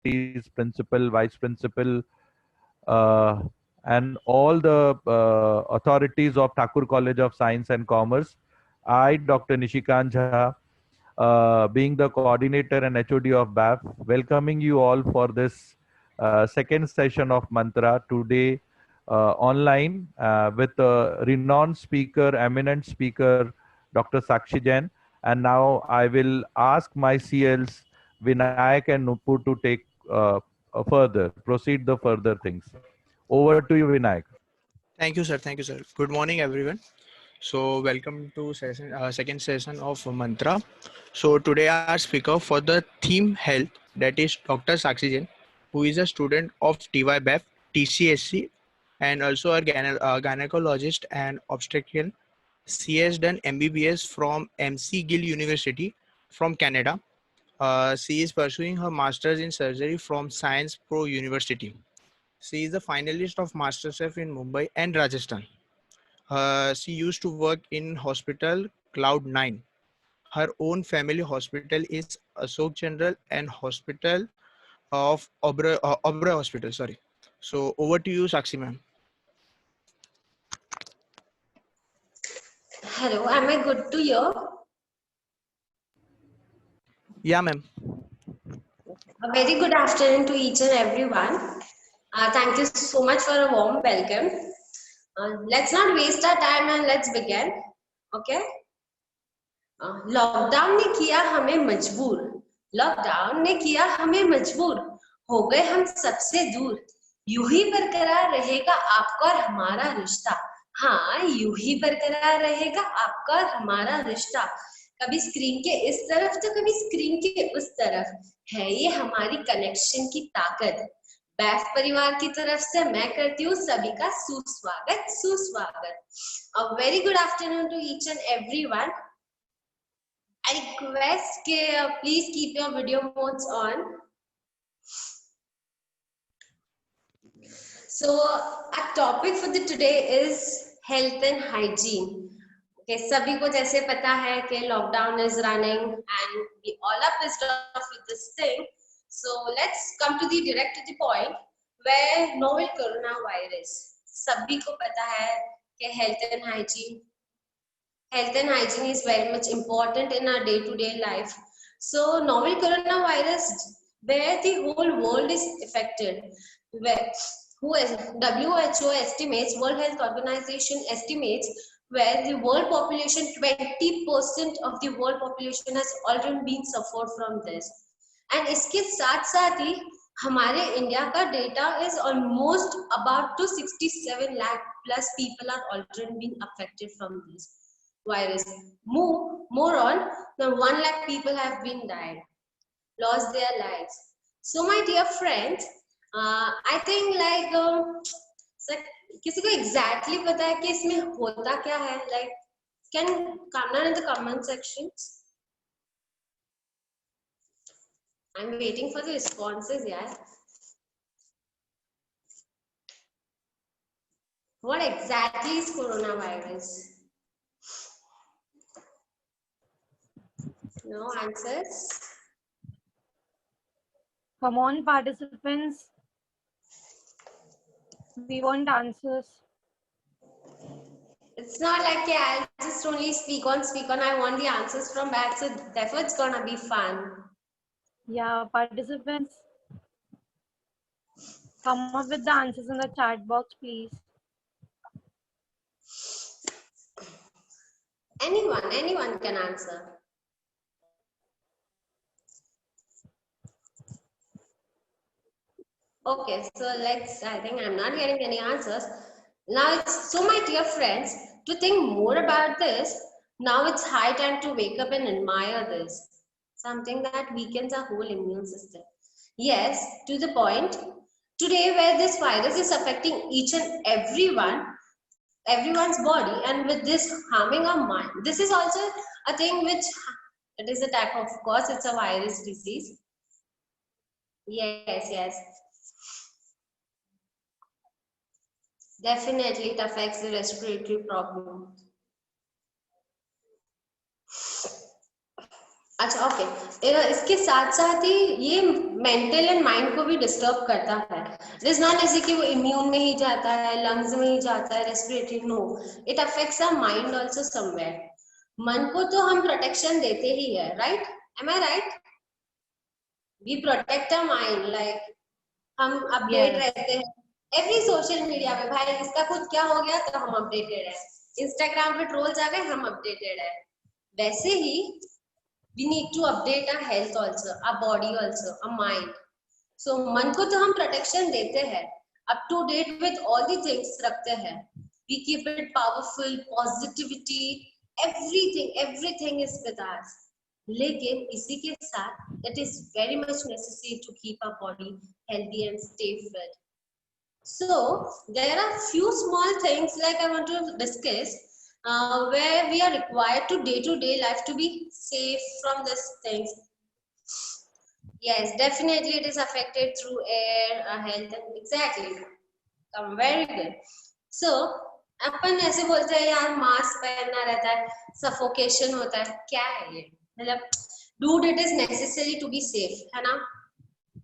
faculties, principal, vice principal, uh, and all the authorities of Thakur College of Science and Commerce. I, Dr. Nishikant Jha, being the coordinator and HOD of BAF, welcoming you all for this second session of Mantra today online with a renowned speaker, eminent speaker, Dr. Sakshi Jain. And now I will ask my CLs, Vinayak and Nupur, to take proceed the further things. Over to you, Vinayak. Thank you, sir. Thank you, sir. Good morning, everyone. So, welcome to second session of Mantra. So, today our speaker for the theme health, that is Dr. Sakshi Jain, who is a student of TYBEF, TCSC, and also a gynecologist and obstetrician. She has done MBBS from MC Gill University from Canada. She is pursuing her master's in surgery from Science Pro University. She is a finalist of MasterChef in Mumbai and Rajasthan. She used to work in hospital Cloud9. Her own family hospital is Ashok General and Hospital of Oberoi Hospital. Sorry. So over to you, Sakshi ma'am. Hello, am I good to hear? Yeah, ma'am. A very good afternoon to each and everyone. Thank you so much for a warm welcome. Let's not waste our time and let's begin. Okay? Lockdown ने किया हमें मजबूर, lockdown ने किया हमें मजबूर, हो गए हम सबसे दूर, यूं ही बरकरार रहेगा आपका और हमारा रिश्ता, हाँ यूं ही बरकरार रहेगा आपका और हमारा रिश्ता, कभी स्क्रीन के इस तरफ तो कभी स्क्रीन के उस तरफ, है ये हमारी कनेक्शन की ताकत। बैफ परिवार की तरफ से मैं करती हूँ सभी का सुस्वागत सुस्वागत। A very good afternoon to each and everyone. I request please keep your video modes on. So our topic for the today is health and hygiene. Okay, सभी को जैसे पता है कि lockdown is running and we all are pissed off with this thing. So let's come to the direct to the point where novel coronavirus. सभी को पता है कि health and hygiene is very much important in our day-to-day life. So novel coronavirus, where the whole world is affected, where WHO estimates, World Health Organization estimates, where the world population, 20% of the world population has already been suffered from this. And इसके साथ साथ ही हमारे India का data is almost about to 67 lakh plus people are already being affected from this virus. More on, the 1 lakh people have been died, lost their lives. So my dear friends, I think like किसी को exactly पता है कि इसमें होता क्या है? Like, can come down in the comment sections. I'm waiting for the responses, yeah. What exactly is coronavirus? No answers? Come on, participants. We want answers. It's not like I'll just only speak on. I want the answers from back, so therefore it's gonna be fun. Yeah, participants. Come up with the answers in the chat box, please. Anyone can answer. Okay, so I think I'm not getting any answers. Now it's, so my dear friends, to think more about this, now it's high time to wake up and admire this. Something that weakens our whole immune system. Yes, to the point, today where this virus is affecting each and everyone's body, and with this harming our mind. This is also a thing which, it is a type of course, it's a virus disease. Yes. Definitely it affects the respiratory problem. अच्छा okay, इसके साथ साथ ही ये mental and mind को भी disturb करता है. It is not ऐसे कि वो इम्यून में ही जाता है, लंग्स में ही जाता है, respiratory, no, it affects our mind also somewhere. मन को तो हम प्रोटेक्शन देते ही है, right? Am I right? We protect our mind, like हम अपडेट Yes. रहते हैं एवरी सोशल मीडिया में. भाई इसका कुछ क्या हो गया तो हम अपडेटेड है, इंस्टाग्राम पे ट्रोल्स आ गए हम अपडेटेड है. वैसे ही we need to update our health also, our body also, our mind. So मन को तो हम protection देते हैं, up to date with all the things रखते हैं, we keep it powerful, positivity, everything is with us. लेकिन इसी के साथ it is very much necessary to keep our body healthy and stay fit. So there are few small things like I want to discuss where we are required to day life to be safe from these things. Yes, definitely it is affected through air, health, and exactly. Very good. So अपन ऐसे बोलते हैं यार mask पहनना रहता है, suffocation होता है, क्या है ये? मतलब dude it is necessary to be safe, है ना?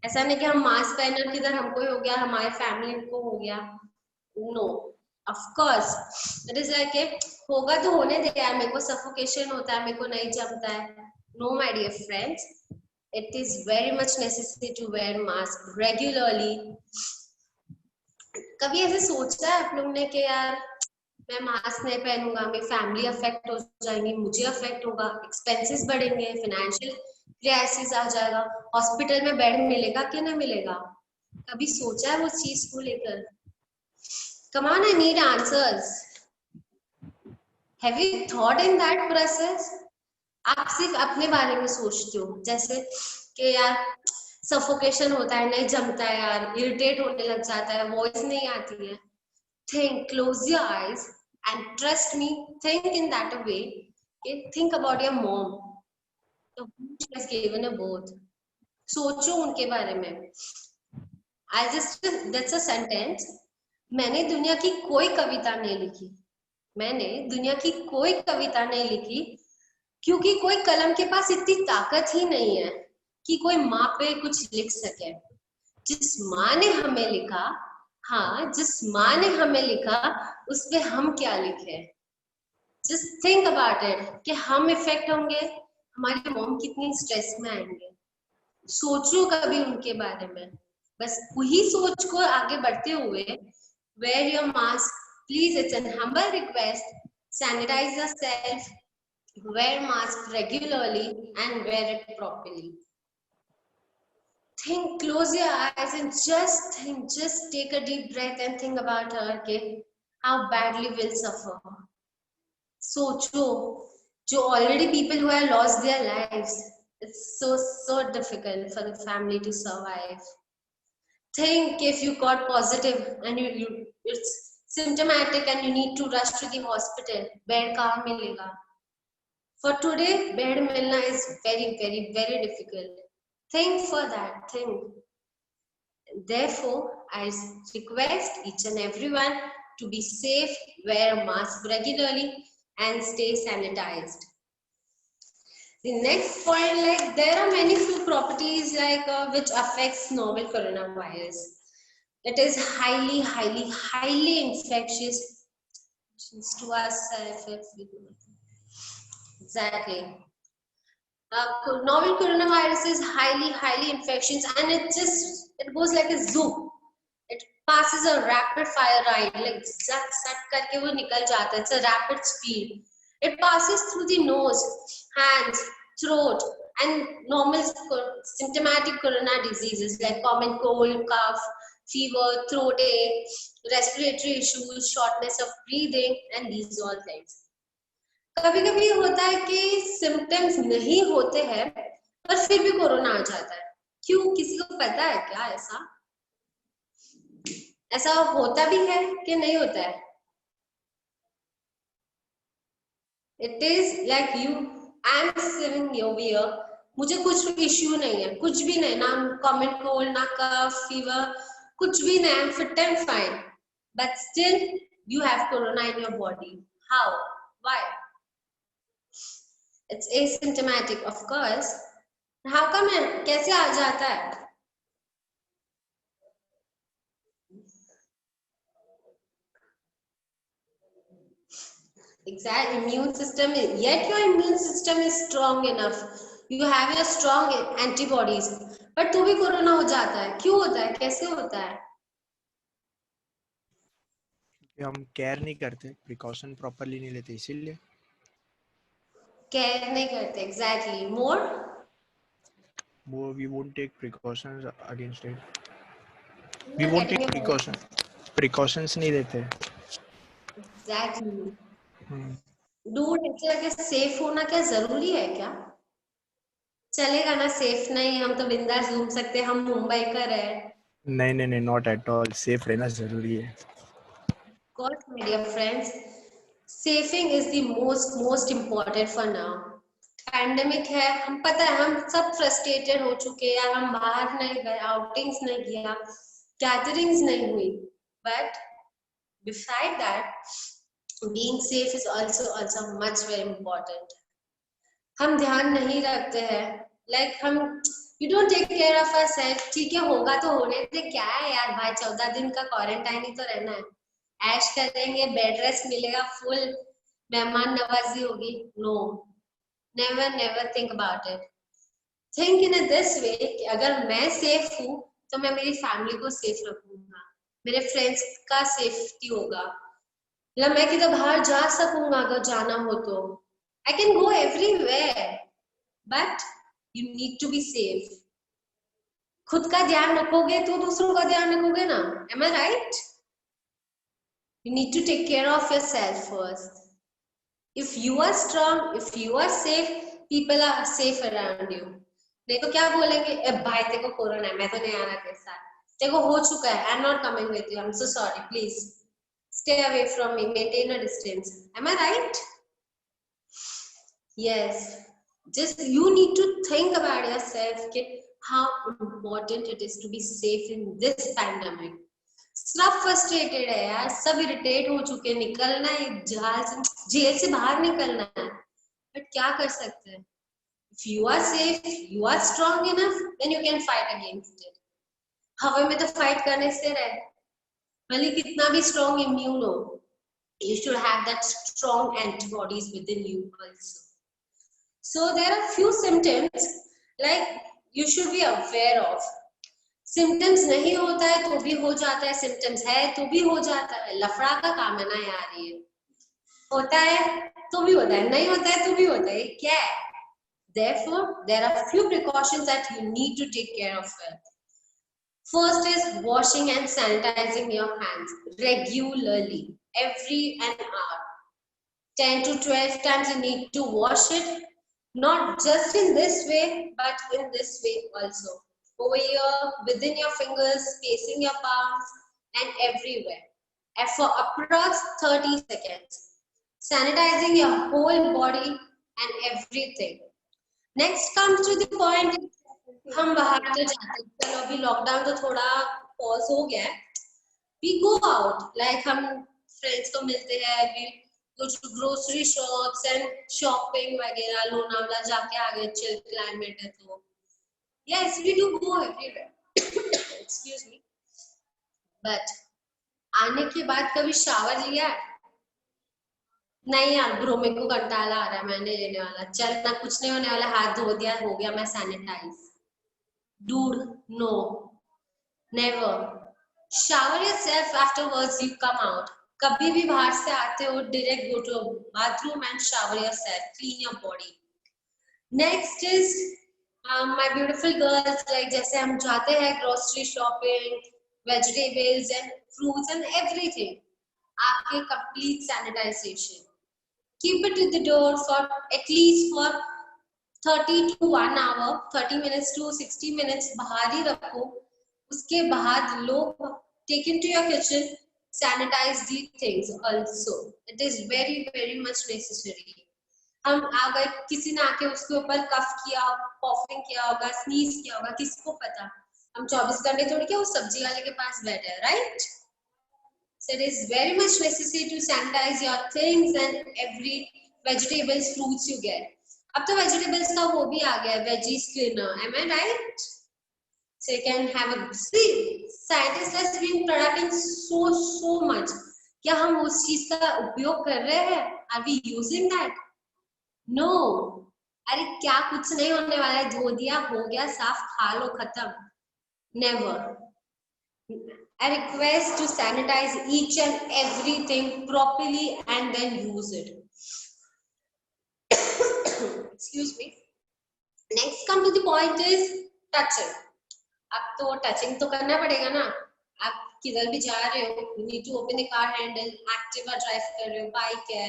ऐसा नहीं कि हम मास्क पहनना किधर हमको ही हो गया, हमारे फैमिली को हो गया. No, of course it is like होगा तो होने दे यार, मेरे को सफोकेशन होता है, मेरे को नहीं जमता है. No my dear friends, it is very much necessary to wear mask regularly. कभी ऐसे सोचा है आप लोग ने कि यार मैं मास्क नहीं पहनूंगा, मेरी फैमिली अफेक्ट हो जाएंगी, मुझे अफेक्ट होगा, एक्सपेंसेस बढ़ेंगे, फाइनेंशियल क्राइसिस आ जाएगा, हॉस्पिटल में बेड मिलेगा कि नहीं मिलेगा? कभी सोचा है वो चीज को लेकर? Come on, I need answers. Have you thought in that process? आप सिर्फ अपने बारे में सोचते हो, जैसे कि यार सफोकेशन होता है, नहीं जमता है यार, इरिटेट होने लग जाता है, वॉइस नहीं आती है. Think, close your eyes and trust me, think in that way. Okay? Think about your mom, she has given a birth. सोचो उनके बारे में. That's a sentence. मैंने दुनिया की कोई कविता नहीं लिखी, मैंने दुनिया की कोई कविता नहीं लिखी, क्योंकि कोई कलम के पास इतनी ताकत ही नहीं है कि कोई माँ पे कुछ लिख सके. जिस माँ ने हमें लिखा, हाँ जिस माँ ने हमें लिखा, उस पे हम क्या लिखे? जस्ट थिंक अबाउट इट कि हम इफेक्ट होंगे, हमारी मॉम कितनी स्ट्रेस में आएंगे. सोचो कभी उनके बारे में. बस वही सोच को आगे बढ़ते हुए, wear your mask, please, it's an humble request. Sanitize yourself, wear mask regularly and wear it properly. Think, close your eyes and just think, just take a deep breath and think about her, okay, how badly we'll suffer. Socho, jo already people who have lost their lives, it's so difficult for the family to survive. Think if you got positive and it's symptomatic and you need to rush to the hospital, bed kahan milega? For today, bed milna is very difficult. Think for that, think. Therefore, I request each and everyone to be safe, wear a mask regularly and stay sanitized. The next point, like there are many few properties like which affects novel coronavirus. It is highly infectious to ourselves. Exactly. Novel coronavirus is highly infectious, and it goes like a zoo. It passes a rapid fire ride, like zat karke wo nikal jata hai. It's a rapid speed. It passes through the nose, hands, throat, and normal symptomatic corona diseases like common cold, cough, fever, throat ache, respiratory issues, shortness of breathing, and these all things. कभी कभी होता है कि symptoms नहीं होते हैं पर फिर भी कोरोना आ जाता है. क्यों? किसी को पता है क्या? ऐसा होता भी है कि नहीं होता है? It is like you, I am swimming over here, मुझे कुछ इश्यू नहीं है, कुछ भी नहीं, ना कॉमन कोल्ड, ना कफ, फीवर, कुछ भी नहीं, I am fit and fine, but still you have corona in your body. How? Why? It's asymptomatic, of course. How come it? कैसे आ जाता है? Exact immune system is, yet your immune system is strong enough. You have your strong antibodies. But तो भी corona हो जाता है. क्यों होता है? कैसे होता है? हम केयर नहीं करते, प्रिकॉशन प्रॉपर्ली नहीं लेते, इसीलिए केयर नहीं करते. Exactly. More? we won't take precautions against it. I'm We not won't getting take your point. precautions नहीं लेते. Exactly. Dude, ऐसे लगे सेफ होना क्या जरूरी है क्या? चलेगा ना सेफ नहीं, हम तो बिंदास घूम सकते, हम मुंबई का रहे. नहीं, not at all. सेफ रहना जरूरी है. Of course, my dear friends, saving is the most important for now. Pandemic है, हम पता है, हम सब फ्रस्ट्रेटेड हो चुके हैं, हम बाहर नहीं गए, आउटिंग्स नहीं किया, गैदरिंग्स नहीं हुई. But beside that, being safe is also much very important. हम ध्यान नहीं रखते हैं, like हम you don't take care of yourself. ठीक है, होगा तो होने दे, क्या है यार भाई, 14 दिन का क्वारंटाइन ही तो रहना है. ऐश करेंगे, बेड रेस्ट मिलेगा, फुल मेहमान नवाजी होगी. No, never think about it. Think in a this way कि अगर मैं सेफ हूँ तो मैं मेरी फैमिली को सेफ रखूंगा, मेरे फ्रेंड्स का सेफ्टी होगा, या मैं किधर बाहर जा सकूंगा अगर जाना हो तो. I can go everywhere, but you need to be safe. खुद का ध्यान रखोगे तो दूसरों का ध्यान रखोगे ना. Am I right? You need to take care of yourself first. If you are strong, if you are safe, people are safe around you. नहीं तो क्या बोलेंगे, ए भाई तेरे को कोरोना है, मैं तो नहीं आना तेरे साथ, तेरे को हो चुका है, I'm not coming with you, I'm so sorry, please stay away from me, maintain a distance. Am I right? Yes. Just you need to think about yourself, how important it is to be safe in this pandemic. सब frustrated है यार, सब irritate हो चुके हैं, निकलना है jail से बाहर निकलना है, बट क्या कर सकते हैं. If you are safe, you are strong enough, then you can fight against it. हवा में तो फाइट करने से रहे, भले कितना भी strong immune हो, you should have that strong antibodies within you also. So there are few symptoms like you should be aware of. Symptoms नहीं होता है तो भी हो जाता है, सिम्टम्स है तो भी हो जाता है. लफड़ा का काम है ना यार, ये होता है तो भी होता है, नहीं होता है तो भी होता है, क्या है. Therefore, there are few precautions that you need to take care of it. First is washing and sanitizing your hands regularly, every an hour. 10 to 12 times you need to wash it, not just in this way, but in this way also. Over here, within your fingers, spacing your palms, and everywhere. And for approx 30 seconds. Sanitizing your whole body and everything. Next comes to the point, हम बाहर तो जाते हैं, चलो अभी lockdown तो थोड़ा pause हो गया है. We go out, like हम फ्रेंड्स को मिलते हैं, कुछ ग्रोसरी शॉप्स एंड शॉपिंग वगैरह, लोनावला जाके आ गए, चिल क्लाइमेट है तो. Yes, we do go everywhere. Excuse me. But आने के बाद कभी शावर लिया? नहीं यार ब्रो, मेरे को कंटाला आ रहा है, मैं नहीं लेने वाला. चल ना, कुछ नहीं होने वाला, हाथ धो दिया, हो गया, मैं sanitise. Dude, no, never. Shower yourself afterwards you come out. कभी भी बाहर से आते हो, direct go to a bathroom and shower yourself, clean your body. Next is my beautiful girls, like जैसे हम जाते हैं grocery shopping, vegetables and fruits and everything, आपके complete sanitization. Keep it at the door for at least for 30 to 1 hour, 30 minutes to 60 minutes बाहर ही रखो. उसके बाद लो, take into your kitchen, sanitize these things also. It is very much necessary. हम अगर किसी ने आके उसके ऊपर कफ किया, कॉफिंग किया होगा, स्नीज किया होगा, किसको पता. हम 24 घंटे थोड़ी क्या उस सब्जी वाले के पास बैठे हैं, right. So it is very much necessary to sanitize your things and every vegetables, fruits you get. अब तो वेजिटेबल्स का वो भी आ गया है, veggie screener, am I right? So you can have a see, scientists has been producing so much. क्या हम उस चीज का उपयोग कर रहे हैं? Are we using that? No. अरे क्या कुछ नहीं होने वाला है, धो दिया हो गया, साफ खा लो, खत्म. Never. I request to sanitize each and everything properly and then use it. Excuse me. Next come to the point is touching. अब तो टचिंग तो करना पड़ेगा ना. आप किधर भी जा रहे हो, you need to open the car handle, Activa drive कर रहे हो, बाइक है,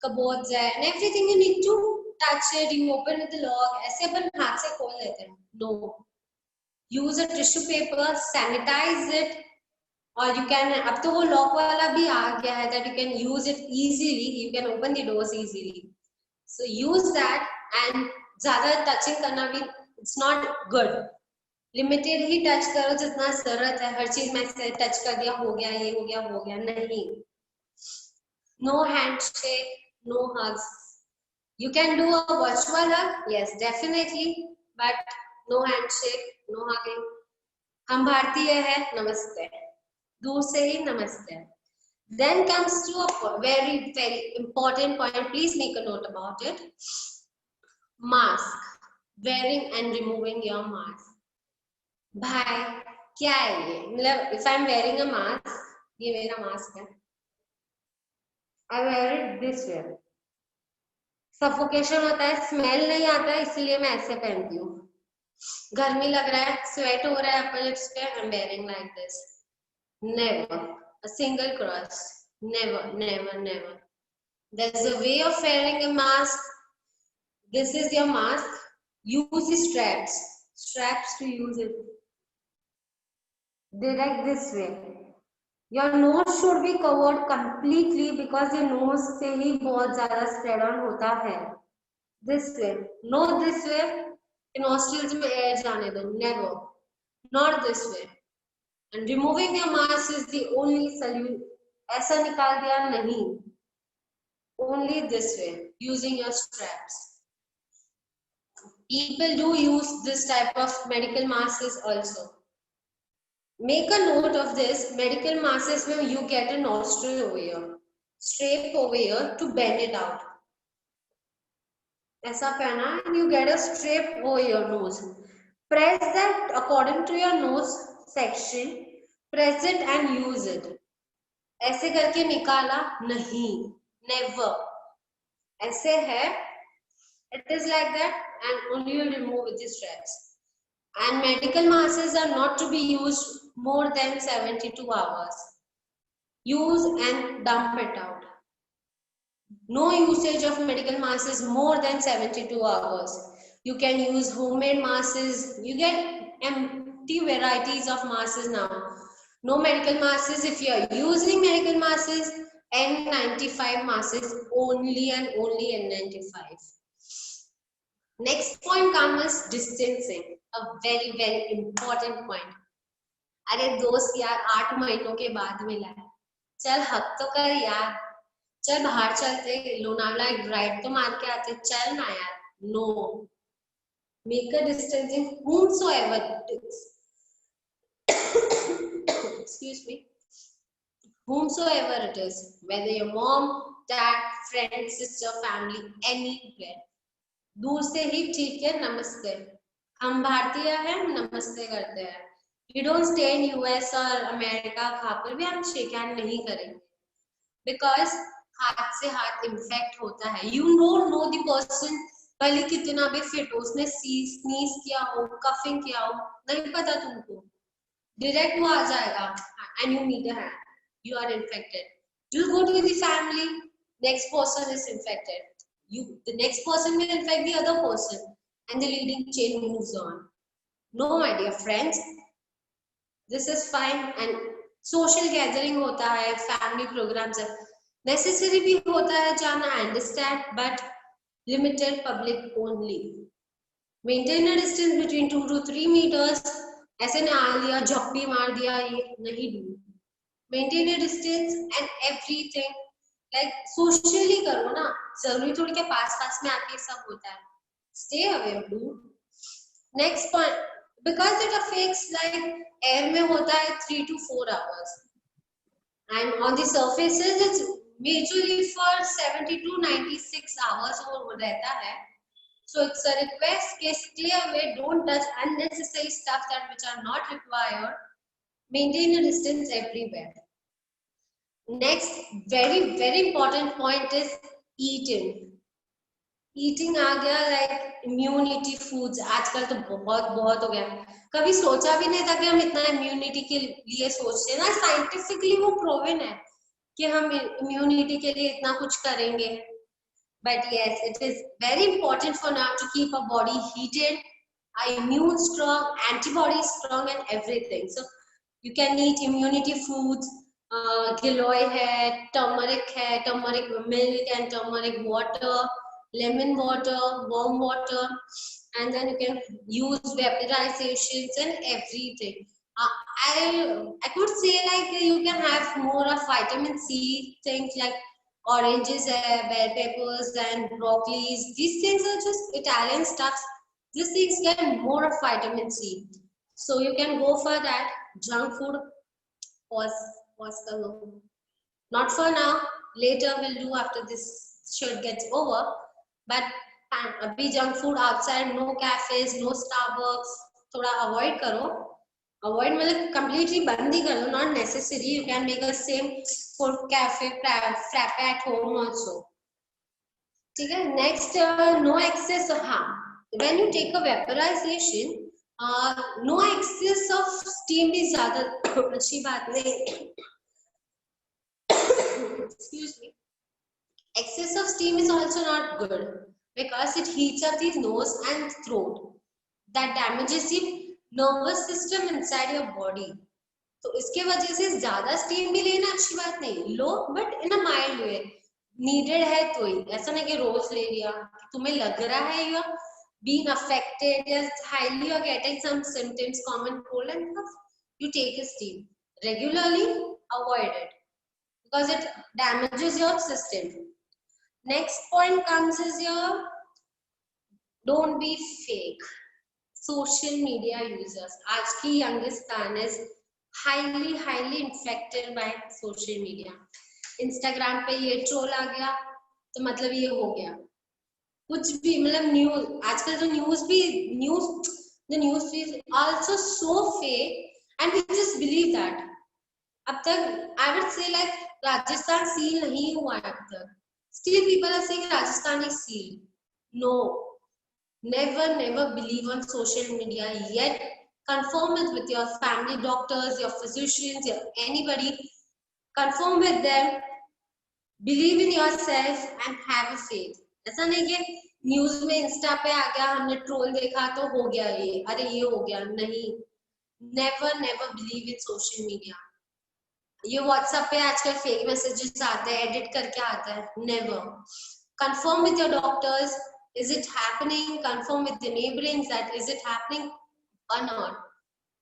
कबोर्ड्स है, and everything you need to touch it. You open with the lock. ऐसे अपन हाथ से खोल लेते हैं. No. Use a tissue paper, sanitize it, or you can. अब तो वो lock वाला भी आ गया है that you can use it easily. You can open the doors easily. So use that and ज़्यादा touching करना भी it's not good. Limited he touch करो जितना जरूरत है. हर चीज में से टच कर दिया हो गया, ये हो गया, नहीं. No handshake, no hugs. You can do a virtual hug, yes definitely, but no handshake, no hugging. हम भारतीय है, नमस्ते, दूर से ही नमस्ते. Then comes to a very important point. Please make a note about it. Mask, wearing and removing your mask. भाई क्या है ये, मतलब if I'm wearing a mask, ये मेरा मास्क है, I wear it this way. Suffocation होता है, स्मेल नहीं आता है, इसलिए मैं ऐसे पहनती हूँ. गर्मी लग रहा है, स्वेट हो रहा है अपने लिप्स पे, I'm wearing like this. Never a single cross. Never, never, never. There's a way of wearing a mask. This is your mask. Use the straps to use it. Direct this way. Your nose should be covered completely because your nose से ही बहुत ज़्यादा spread on होता है. This way, no this way. Nostrils में air जाने दो. Never, not this way. And removing your mask is the only solution. ऐसा निकाल दिया नहीं. Only this way, using your straps. People do use this type of medical masks also. Make a note of this. Medical masks where you get a nostril over here, strap over here to bend it out. ऐसा करना, and you get a strap over your nose. Press that according to your nose section. Press it and use it. ऐसे करके निकाला नहीं. Never. ऐसे है. It is like that, and only you remove with the straps. And medical masks are not to be used more than 72 hours. Use and dump it out. No usage of medical masks more than 72 hours. You can use homemade masks. You get empty varieties of masks now. No medical masks. If you are using medical masks, N95 masks only and only N95. Next point comes distancing. A very, very important point. अरे दोस्त यार 8 महीनों के बाद मिला है, चल हक तो कर यार, चल बाहर चलते, लोनावला एक राइड तो मार के आते, चल ना यार. No, make a distancing whomsoever it is. Excuse me. Whomsoever it is, whether your mom, dad, friend, sister, family, anywhere. दूर से ही ठीक है, नमस्ते. हम भारतीय हैं, नमस्ते करते हैं. You don't stay in US और अमेरिका, कहाँ पर भी हम शेक हैंड नहीं करेंगे, because हाथ से हाथ इन्फेक्ट होता है. You don't know the person, भले कितना भी फिट हो, उसने स्नीज किया हो, कफिंग किया हो, नहीं पता तुमको, डायरेक्ट वो आ जाएगा and you need a hand. You are infected. You go to the family, next person is infected. The next person will infect the other person, and the leading chain moves on. No, my dear friends, this is fine. And social gathering होता है, family programs है, necessary भी होता है जाना, I understand, but limited public only. Maintain a distance between 2 to 3 meters. ऐसे नहा लिया, झप्पी मार दिया, ये नहीं do. Maintain a distance and everything. Like socially करो ना, जरूरी थोड़ी के पास पास में आके सब होता है. Stay away dude. Next point, because it affects like air में होता है 3 to 4 hours and on the surfaces it's majorly for 70 to 96 hours और रहता है. So it's a request कि stay away, don't touch unnecessary stuff that which are not required. Maintain a distance everywhere. Next, very important point is eating. Eating आ गया like immunity foods. आजकल तो बहुत हो गया. कभी सोचा भी नहीं था कि हम इतना immunity के लिए सोचते हैं ना. Scientifically वो proven है कि हम immunity के लिए इतना कुछ करेंगे. But yes, it is very important for now to keep our body heated, our immune strong, antibodies strong, and everything. So you can eat immunity foods. Giloy hai, turmeric milk and turmeric water, lemon water, warm water, and then you can use vaporizations and everything. I could say like you can have more of vitamin C things like oranges, bell peppers, and broccolis. These things are just Italian stuff. These things get more of vitamin C. So you can go for that. Junk food, pause karo. Not for now. Later we'll do after this shirt gets over. But abhi junk food outside, no cafes, no Starbucks. Thoda avoid karo. Avoid मतलब completely बंद ही कर दो. Not necessary. You can make a same for cafe frappe at home also. ठीक है. Next, no excess. हाँ, when you take a vaporization, no excess of steam भी ज़्यादा अच्छी बात नहीं. Excuse me. Excess of steam is also not good because it heats up the nose and throat. That damages the nervous system inside your body. तो इसके वजह से ज्यादा स्टीम भी लेना अच्छी बात नहीं. लो but in a mild way. Needed है तो ही. ऐसा नहीं कि रोज ले लिया. तुम्हें लग रहा है you are being affected, just highly you are getting some symptoms, common cold, and you take a steam regularly. Avoid it because it damages your system. Next point comes is your don't be fake. Social media users. आज की youngest fan is highly infected by social media. Instagram पे ये troll आ गया तो मतलब ये हो गया. कुछ भी मतलब न्यूज आजकल जो the news is also so fake and we just believe that. अब तक I would say like Rajasthan seal नहीं हुआ है अब तक. Still people are saying Rajasthan is seal. No. Never believe on social media yet. Confirm it with your family doctors, your physicians, anybody. Confirm with them. Believe in yourself and have a faith. ऐसा नहीं कि news में Insta पे आ गया हमने troll देखा तो हो गया ये अरे ये हो गया नहीं. Never believe in social media. ये व्हाट्सएप पे आजकल फेक मैसेजेस आते हैं एडिट करके आता है. Never. Confirm with your doctors. Is it happening? Confirm with the neighborings that is it happening or not.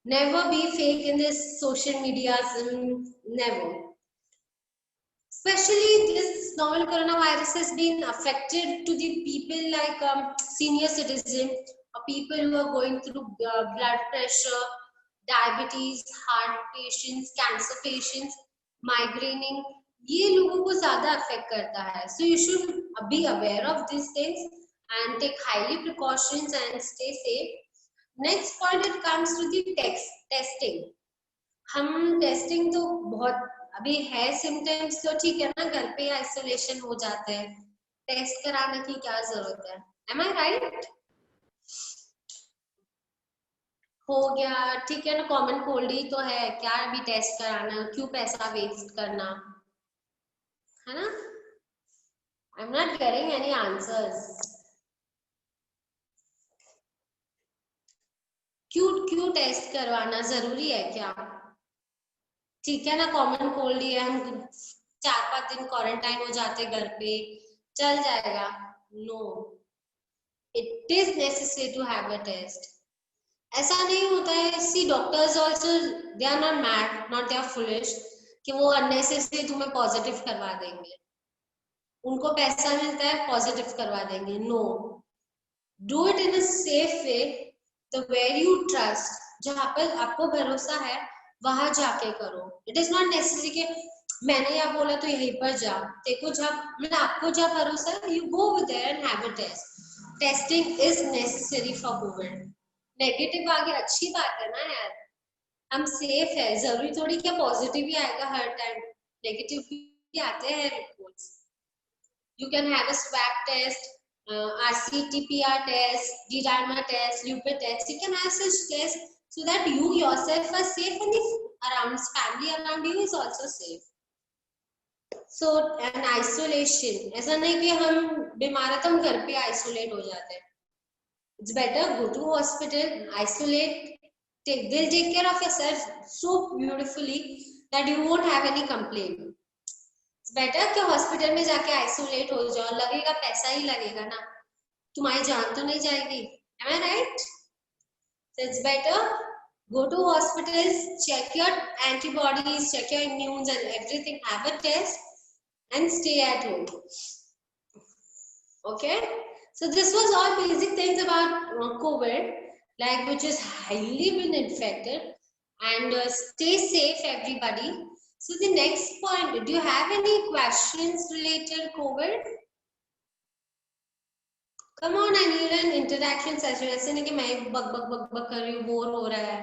Never be fake in this social media. Never. Especially this novel coronavirus has been affected to the people like senior citizens or people who are going through blood pressure, diabetes, heart patients, cancer patients, migraining. ये लोगों को ज़्यादा affect करता है. So you should be aware of these things and take highly precautions and stay safe. Next point it comes to the testing. हम testing तो बहुत अभी है symptoms तो ठीक है ना घर पे isolation हो जाते हैं. Test कराने की क्या जरूरत है? Am I right? हो गया ठीक है ना. कॉमन कोल्ड ही तो है क्या अभी टेस्ट कराना. क्यों पैसा वेस्ट करना है ना. I'm not getting any answers. क्यों टेस्ट करवाना जरूरी है क्या. ठीक है ना कॉमन कोल्ड ही है. हम 4-5 दिन क्वारंटाइन हो जाते घर पे चल जाएगा. No. It is necessary to have a test. ऐसा नहीं होता है. See doctors also they are not mad not they are foolish कि वो अननेसेसरी तुम्हें पॉजिटिव करवा देंगे. उनको पैसा मिलता है पॉजिटिव करवा देंगे. No, do it in a safe way, the where you trust, जहां पर आपको भरोसा है वहां जाके करो. इट इज नॉट नेसेसरी कि मैंने यहाँ बोला तो यहीं पर जा. देखो जब मतलब आपको जब भरोसा है, you go with there and have a test. Testing is necessary for COVID. Negative आगे अच्छी बात है ना यार, हम सेफ है. जरूरी थोड़ी क्या पॉजिटिव ही आएगा हर टाइम, नेगेटिव भी आते हैं reports. You can have a swab test, RCT-PCR test, D-dimer test, lupus test. You can have such tests so that you yourself are safe and if around family around you is also safe. So an isolation, ऐसा नहीं कि हम बीमार है तो हम घर पे isolate हो जाते हैं. It's better go to hospital, isolate. They'll take care of yourself so beautifully that you won't have any complaint. Better कि हॉस्पिटल में जाके आइसोलेट हो जाओ. लगेगा पैसा ही लगेगा ना, तुम्हारी जान तो नहीं जाएगी. Am I right? So it's better go to hospitals, check your antibodies, check your immunes and everything, have a test and stay at home. Okay, so this was all basic things about COVID, like which is highly been infected, and stay safe everybody. So the next point, do you have any questions related COVID? Come on, I need an interaction session. ऐसे नहीं कि मैं बक बक बक बक कर रही हूँ, bore हो रहा है.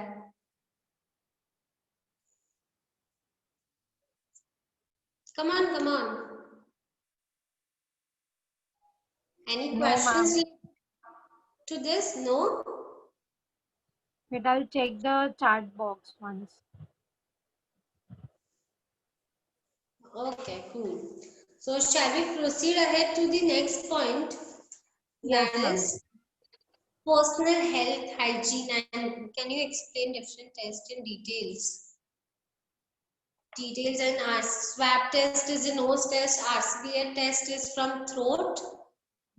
Come on, come on. Any No, questions ma'am. to this? No? Wait, I'll check the chat box once. Okay, cool. So shall we proceed ahead to the next point? Yes, That ma'am. is personal health hygiene, and can you explain different tests in details? Details, and our swab test is a nose test, RCBA test is from throat,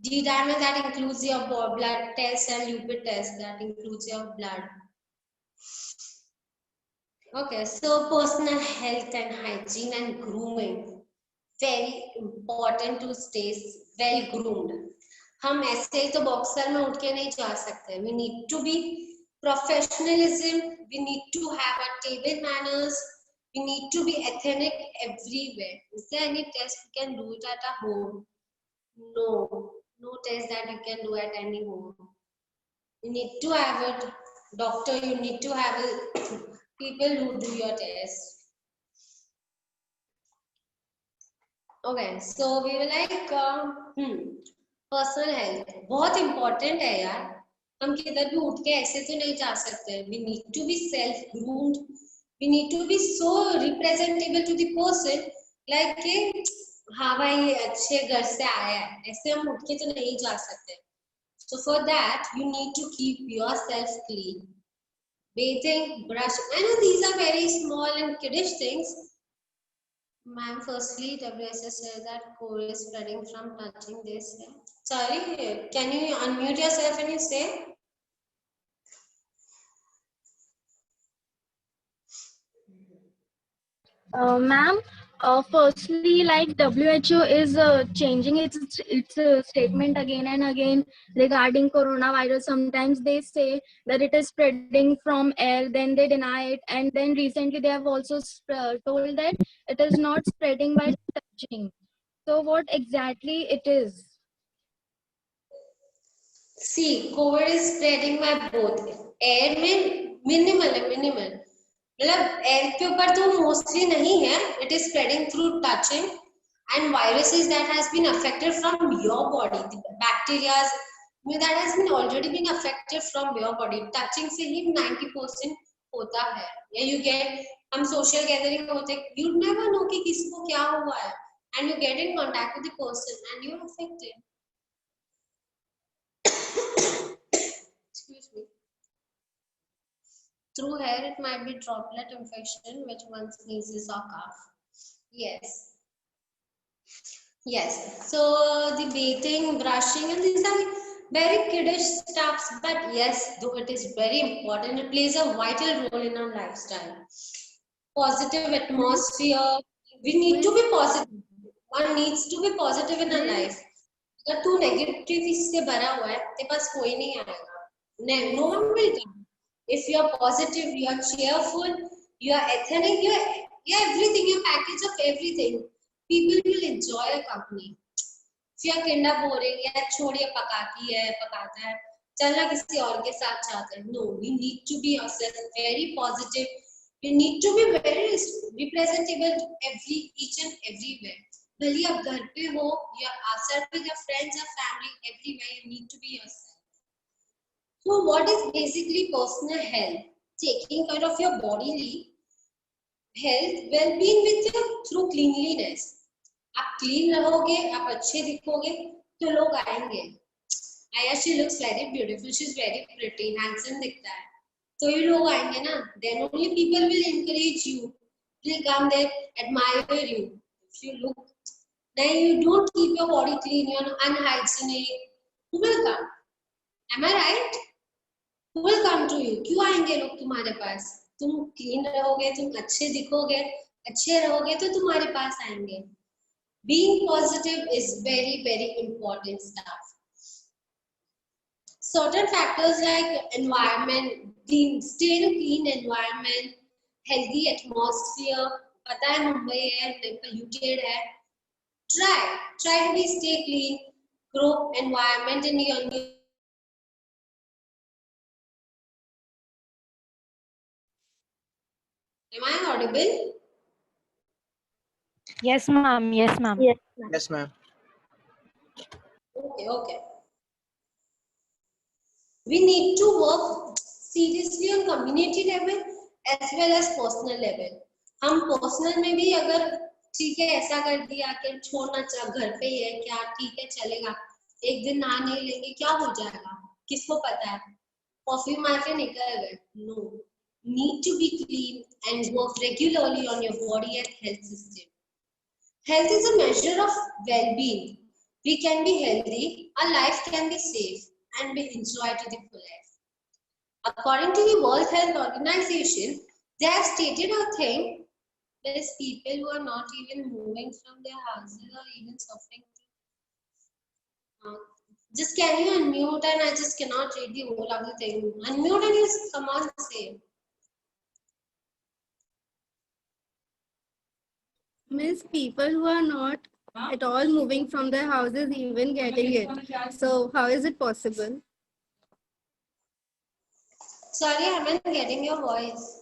D-dimer that includes your blood test, and lupus test that includes your blood. Okay, so personal health and hygiene and grooming, very important to stay well groomed. हम ऐसे ही तो boxer में उठ के नहीं जा सकते. We need to be professionalism. We need to have a table manners. We need to be ethnic everywhere. Is there any test you can do it at a home? No, no test that you can do at any home. You need to have a doctor. You need to have a people who do your test. Okay, so we were like personal health बहुत important है यार. हम किधर भी उठ के ऐसे तो नहीं जा सकते. We need to be self groomed. We need to be so representable to the person, like कि हाँ भाई अच्छे घर से आया है, ऐसे हम उठ के तो नहीं जा सकते. So for that you need to keep yourself clean. Bathing, brushing, I know these are very small and kiddish things. Ma'am, firstly, WSS says that COVID is spreading from touching this. Sorry, can you unmute yourself and you say? Ma'am, firstly, like WHO is changing its statement again and again regarding coronavirus. Sometimes they say that it is spreading from air, then they deny it, and then recently they have also told that it is not spreading by touching. So what exactly it is? See, COVID is spreading by both. Air में minimal है, minimal. मतलब air के ऊपर तो mostly नहीं है. It is spreading through touching and viruses that has been affected from your body. The bacteria that has been already been affected from your body. Touching से ही 90% होता है. Yeah, you get, हम social gathering में होते, you never know कि किसको क्या हुआ है, and you get in contact with the person and you are affected. Excuse me. Through hair, it might be droplet infection, which one sneezes or cough. Yes. Yes. So the bathing, brushing, and these are very kiddish stuffs, but yes, though it is very important, it plays a vital role in our lifestyle. Positive atmosphere. We need to be positive. One needs to be positive in a life. अगर तू negative से भरा हुआ है, तेरे पास कोई नहीं आएगा. No one will come. If you are positive, you are cheerful, you are ethnic, you're everything, you're package of everything. People will enjoy your company. If you are kinda boring, या छोड़िए पकाती है, पकाता है, चलना किसी और के साथ चाहते हैं. No, you need to be yourself, very positive. You need to be very representable each and everywhere. भले आप घर पे हो या outside with your friends or family, everywhere you need to be yourself. So what is basically personal health? Taking care of your bodily health, well-being with you through cleanliness. आप clean रहोगे, आप अच्छे दिखोगे, तो लोग आएंगे. Ayushi looks very beautiful. She's very pretty, handsome दिखता है. तो ये लोग आएंगे ना. Then only people will encourage you. Will come there, admire you. If you look, then you don't keep your body clean, you're unhygienic. Who will come? Am I right? Who will come to you? क्यों आएंगे लोग तुम्हारे पास? तुम clean रहोगे, तुम अच्छे दिखोगे, अच्छे रहोगे तो तुम्हारे पास आएंगे. Being positive is very, very important stuff. Certain factors like environment, stay in a clean environment, healthy atmosphere. पता है मुंबई है, polluted है. Try to be stay clean, grow environment in your new. Am I audible? Yes, ma'am. Yes, ma'am. Yes, ma'am. Okay. We need to work seriously on community level as well as personal level. हम personal में भी अगर ठीक है ऐसा कर दिया कि छोड़ना चाह घर पे ही है क्या ठीक है चलेगा, एक दिन नहा नहीं लेंगे क्या हो जाएगा, किसको पता है, परफ्यूम मार के निकल गए. No, need to be clean and work regularly on your body and health system. Health is a measure of well-being. We can be healthy, our life can be safe and be enjoyed to the fullest. According to the World Health Organization, they have stated a thing. There's people who are not even moving from their houses or even suffering. Just can you unmute and I just cannot read the whole of the thing. Unmute and you come on say. Means people who are not at all moving from their houses even getting it. So how is it possible? Sorry, I'm not getting your voice.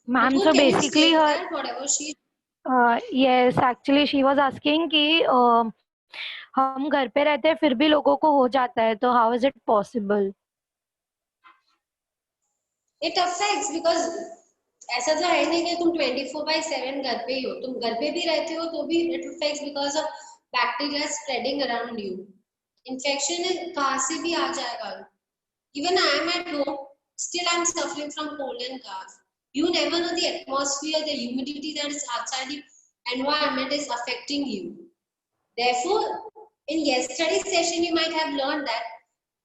Ma'am, Can so you basically say her, that, whatever she. yes, actually she was asking कि हम घर पे रहते हैं फिर भी लोगों को हो जाता है, तो how is it possible? It affects because ऐसा तो है नहीं कि तुम 24/7 घर पे ही हो, तुम घर पे भी रहते हो तो भी it affects because of bacteria spreading around you. Infection कहाँ से भी आ जाएगा. Even I am at home, still I am suffering from cold and cough. You never know the atmosphere, the humidity that is outside the environment is affecting you. Therefore, in yesterday's session, you might have learned that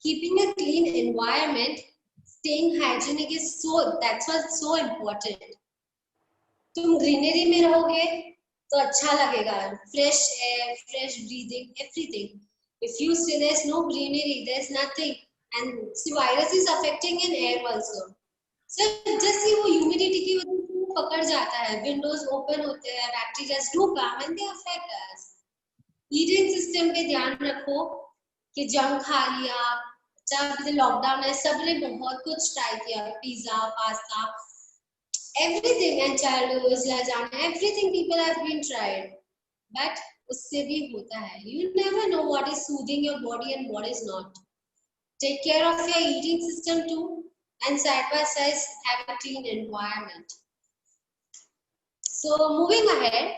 keeping a clean environment, staying hygienic is that's what's so important. तुम greenery में रहोगे तो अच्छा लगेगा. Fresh air, fresh breathing, everything. If you say there's no greenery, there's nothing. And see, virus is affecting in air also. So just see वो humidity की वजह से वो पकड़ जाता है. Windows open होते हैं, bacteria do come and they affect us. Eating system पे ध्यान रखो कि जंक खा लिया. जब लॉकडाउन है सबने बहुत कुछ ट्राई किया, pizza, pasta, everything and churros, lasagna, everything people have been tried. But उससे भी होता है. You never know what is soothing your body and what is not. Take care of your eating system too, and side by side have a clean environment. So moving ahead,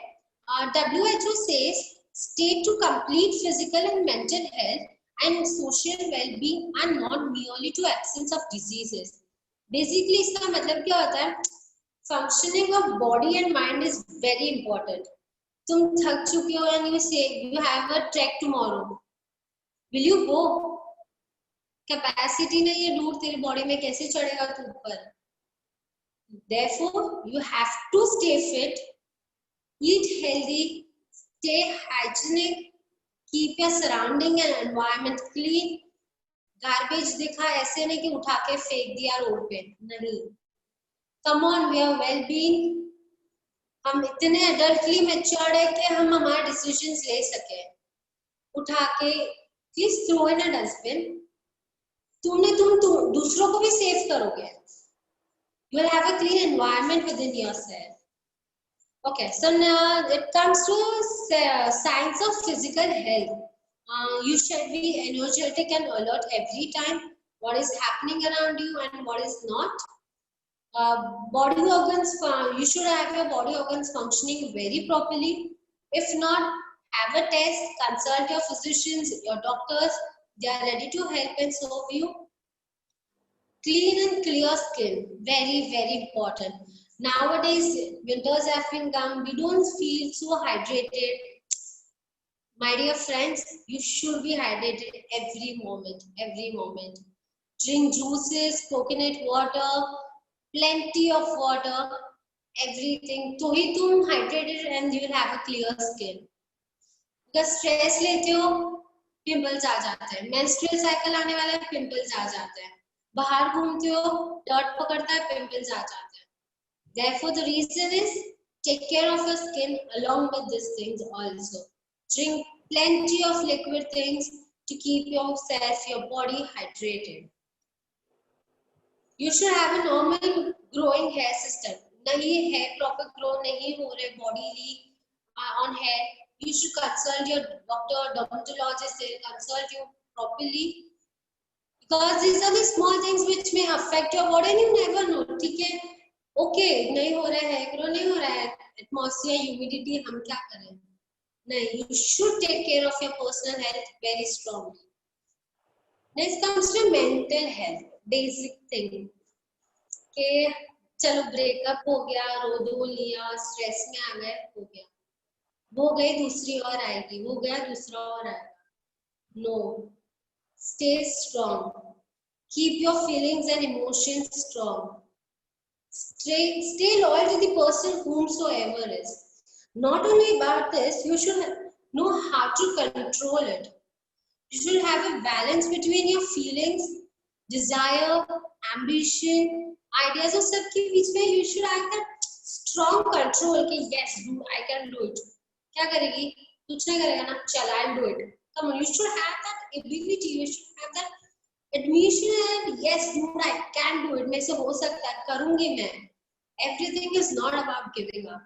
WHO says state to complete physical and mental health and social well-being are not merely to absence of diseases. Basically, इसका मतलब क्या होता है? Functioning of body and mind is very important. तुम थक चुके हो and you say you have a trek tomorrow. Will you go? Capacity नहीं है, दूर तेरी बॉडी में कैसे चढ़ेगा तू ऊपर. Therefore, you have to stay fit, eat healthy, stay hygienic, keep your surrounding and environment clean. Garbage देखा ऐसे नहीं कि उठा के फेंक दिया रोड पे, नहीं. Come on, we are well-being. हम इतने adultly matured है कि हम हमारे decisions ले सके. उठा के please throw in a dustbin. तुम दूसरों को भी सेव करोगे. You will have a clean environment within yourself. Okay, so now it comes to signs of physical health. You should be energetic and alert every time. What is happening around you and what is not. Body organs, you should have your body organs functioning very properly. If not, have a test, consult your physicians, your doctors. They are ready to help and serve you. Clean and clear skin, very, very important. Nowadays, winters have been come, we don't feel so hydrated. My dear friends, you should be hydrated every moment, every moment. Drink juices, coconut water, plenty of water, everything. तो ही तुम hydrated and you will have a clear skin. Because stress लेते हो, pimples आ जाते हैं. Menstrual cycle आने वाला है, pimples आ जाते हैं. बाहर घूमते हो, dirt पकड़ता है, pimples आ जाते हैं. Therefore, the reason is take care of your skin along with these things also. Drink plenty of liquid things to keep yourself, your body hydrated. You should have a normal growing hair system. नहीं hair proper grow नहीं हो रहे bodily on hair. You should consult your doctor, dermatologist. They will consult you properly. Because these are the small things which may affect your body and you never know. ठीक है? Okay, नहीं हो रहा है, grow नहीं हो रहा है. Atmosphere, humidity, हम क्या करें? नहीं, you should take care of your personal health very strongly. Next comes to mental health, basic thing. के चलो breakup हो गया, रो धो लिया, stress में आ गए, हो गया. वो गई दूसरी और आएगी, वो गया दूसरा और आएगा. No, stay strong. Keep your feelings and emotions strong. Stay loyal to the person whomsoever is. Not only about this, you should know how to control it. You should have a balance between your feelings, desire, ambition, ideas of सबके बीच में. You should have that strong control कि yes, I can do it. क्या करेगी? कुछ नहीं करेगा ना. चल, I'll do it. Come on, you should have that ability. You should have that admission and yes, dude, I can do it. मैं से हो सकता है, करूँगी मैं. Everything is not about giving up.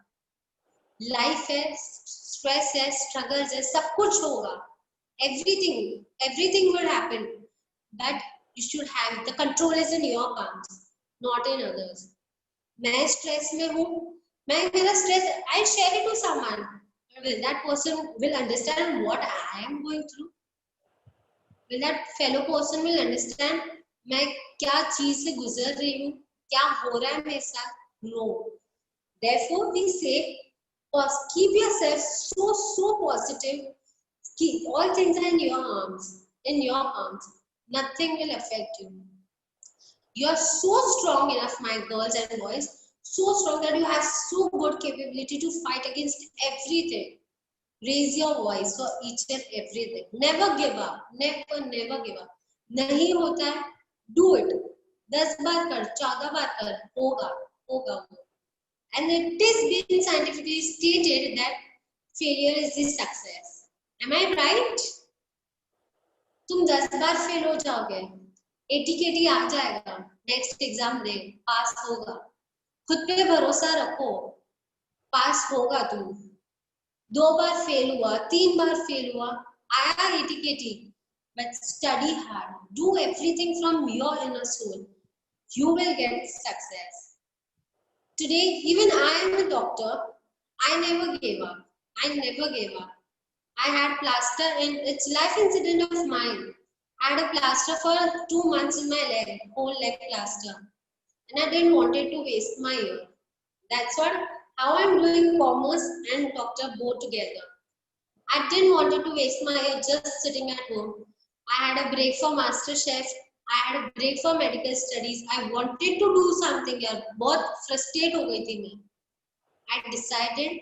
Life है, stress है, struggles है, सब कुछ होगा. Everything will happen. But you should have the control is in your palms, not in others. मैं stress में हूँ, मेरा stress, I share it to someone. Will that person will understand what I am going through? Will that fellow person will understand मैं क्या चीज से गुजर रही हूँ, क्या हो रहा है मेरे साथ? No. Therefore, we say, keep yourself so positive. Keep all things are in your arms. In your arms, nothing will affect you. You are so strong enough, my girls and boys. So strong that you have so good capability to fight against everything. Raise your voice for each and everything. Never give up. Never give up. नहीं होता है, do it. 10 बार कर, 14 बार कर, होगा. And it is been scientifically stated that failure is the success. Am I right? तुम 10 बार fail हो जाओगे, ATKT आ जाएगा, नेक्स्ट एग्जाम दे, पास होगा. खुद पे भरोसा रखो, पास होगा तुम. 2 बार फेल हुआ, 3 बार फेल हुआ, आया ATKT. But study hard. Do everything from your inner soul. You will get success. Today, even I am a doctor. I never gave up. I had plaster, and it's life incident of mine. I had a plaster for 2 months in my leg, whole leg plaster, and I didn't want it to waste my year. That's how I'm doing commerce and doctor both together. I didn't want it to waste my year just sitting at home. I had a break for MasterChef. I had a break for medical studies. I wanted to do something यार, बहुत frustrate हो गई थी मैं. I decided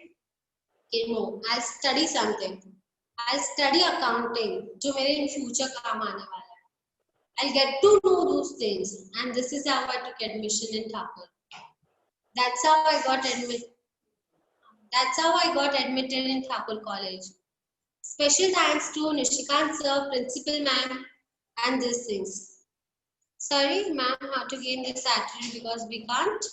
कि no, I'll study something. I'll study accounting, जो मेरे in future काम आने वाला है. I'll get to know those things, and this is how I took admission in Thakur. That's how I got admitted. That's how I got admitted in Thakur College. Special thanks to Nishikant sir, principal ma'am, and these things. Sorry, ma'am, how to gain this attitude because we can't.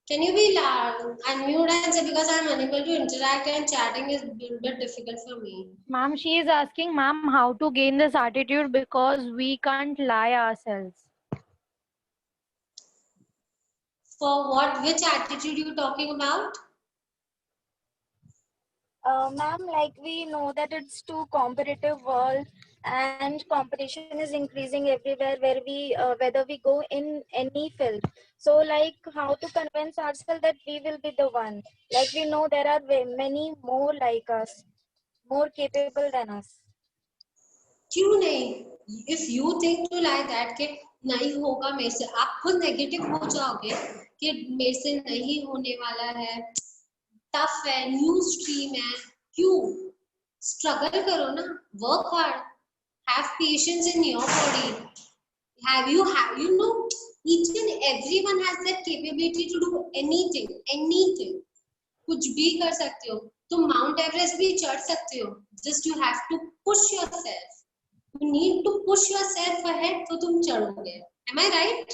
Can you be loud? Unmute and say because I'm unable to interact and chatting is a bit difficult for me. Ma'am, she is asking, ma'am, how to gain this attitude because we can't lie ourselves. For what? Which attitude you talking about? Ma'am, like we know that it's too competitive world and competition is increasing everywhere where we whether we go in any field. So like how to convince ourselves that we will be the one. Like we know there are many more like us, more capable than us. क्यों नहीं? If you think to like that कि नहीं होगा मेरे से, आप खुद negative हो जाओगे कि मेरे से नहीं होने वाला है, टफ है, न्यू स्ट्रीम है. क्यों? स्ट्रगल करो ना, work hard, have patience in your body. Have you know each and everyone has that capability to do anything. कुछ भी कर सकते हो. तुम माउंट एवरेस्ट भी चढ़ सकते हो. Just you have to push yourself. You need to push yourself ahead तो तुम चढ़ोगे. Am I right?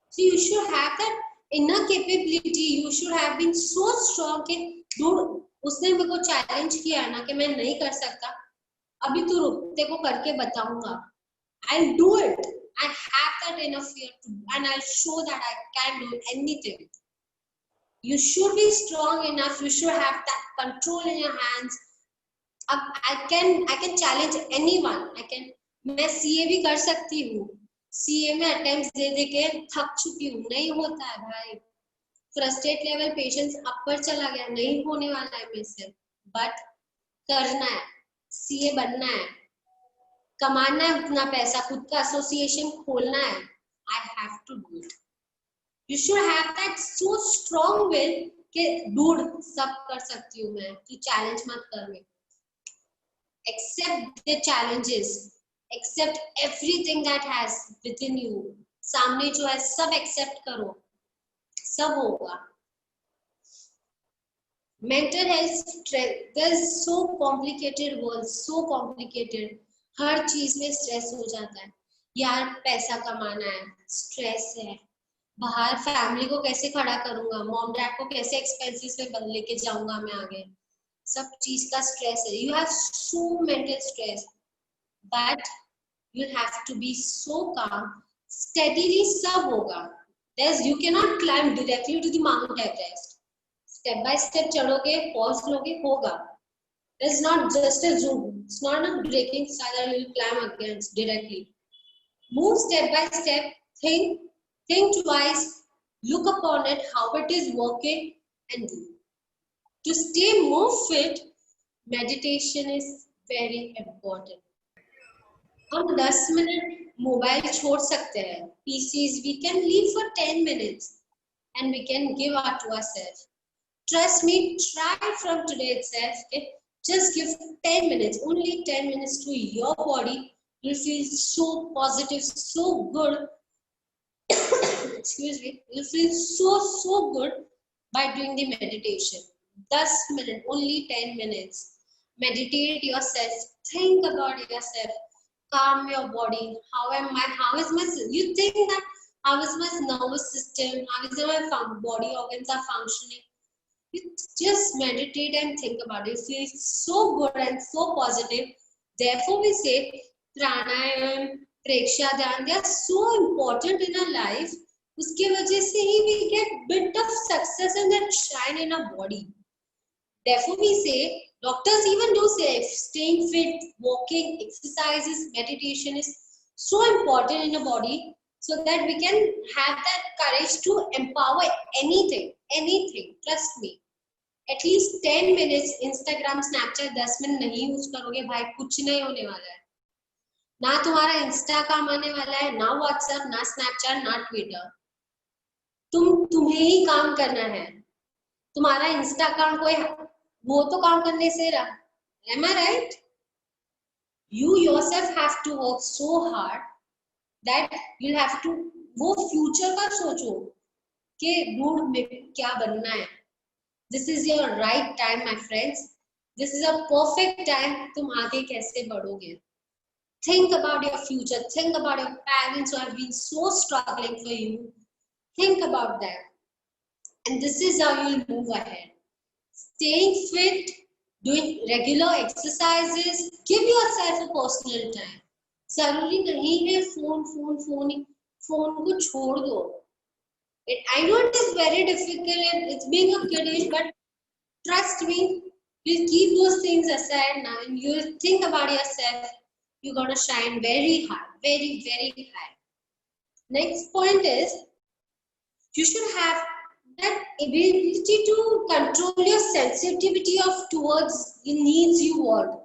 So you should have that inner capability. You should have been so strong कि dude उसने मेरे को चैलेंज किया ना कि मैं नहीं कर सकता, अभी तू रुक, तेरे को करके बताऊंगा. I'll do it. I have that inner fear to, and I'll show that I can do anything. You should be strong enough. You should have that control in your hands. I can challenge anyone. मैं CA भी कर सकती हूँ. CA में attempts दे के थक चुकी हूँ. नहीं होता है भाई. फ्रस्ट्रेट लेवल पेशेंस अपर चला गया. नहीं होने वाला है मेरे से. बट करना है. CA बनना है. कमाना है उतना पैसा. खुद का एसोसिएशन खोलना है. I have to do it. You should have that so strong will कि dude सब कर सकती हूँ मैं. तू चैलेंज मत कर मेरे. Accept the challenges. Accept everything that has within you. सामने जो है सब accept करो. सब होगा. Mental health stress. There's so complicated world. So complicated. हर चीज में स्ट्रेस हो जाता है. यार पैसा कमाना है, स्ट्रेस है. बाहर फैमिली को कैसे खड़ा करूंगा, मॉम डैड को कैसे एक्सपेंसेस में लेके जाऊंगा मैं आगे, सब चीज का स्ट्रेस है. You have so mental stress, but you have to be so calm. Steadily सब होगा. You can not climb directly to the Mount Everest. Step by step चढ़ोगे, पॉज लोगे, होगा. It's not just a zoom. It's not a breaking star that you will climb against directly. Move step by step. Think twice. Look upon it, how it is working, and do. To stay more fit, meditation is very important. हम 10 minute mobile छोड़ सकते हैं. PCs we can leave for 10 minutes, and we can give out to ourselves. Trust me, try from today itself. Okay? Just give 10 minutes, only 10 minutes to your body. You'll feel so positive, so good. Excuse me. You'll feel so good by doing the meditation. 10 minutes, only 10 minutes. Meditate yourself. Think about yourself. Calm your body. How is my, you think that how is my nervous system, how is my body organs are functioning. You just meditate and think about it. You feel so good and so positive. Therefore, we say pranayam, preksha dhyan, they are so important in our life. उसके वजह से ही we get bit of success and that shine in our body. Therefore, we say doctors even do say staying fit, walking, exercises, meditation is so important in the body, so that we can have that courage to empower anything. Trust me. At least 10 minutes Instagram, Snapchat 10 minute नहीं use करोगे भाई, कुछ नहीं होने वाला है. ना तुम्हारा इंस्टा काम आने वाला है, ना व्हाट्सएप, ना स्नैपचैट, ना ट्विटर। तुम्हें ही काम करना है। तुम्हारा इंस्टा अकाउंट कोई वो तो काम करने से रहा। Am I right? You yourself have to work so hard that you'll have to वो फ्यूचर का सोचो कि रूट में क्या बनना है। This is your right time, my friends. This is a perfect time. तुम आगे कैसे बढ़ोगे? Think about your future. Think about your parents who have been so struggling for you. Think about that. And this is how you'll move ahead. Staying fit, doing regular exercises, give yourself a personal time. जरूरी नहीं है phone को छोड़ दो. I know it is very difficult and it's being a kiddish, but trust me, you'll keep those things aside now and you'll think about yourself. You're gonna shine very high, very, very high. Next point is, you should have that ability to control your sensitivity of towards the needs you want.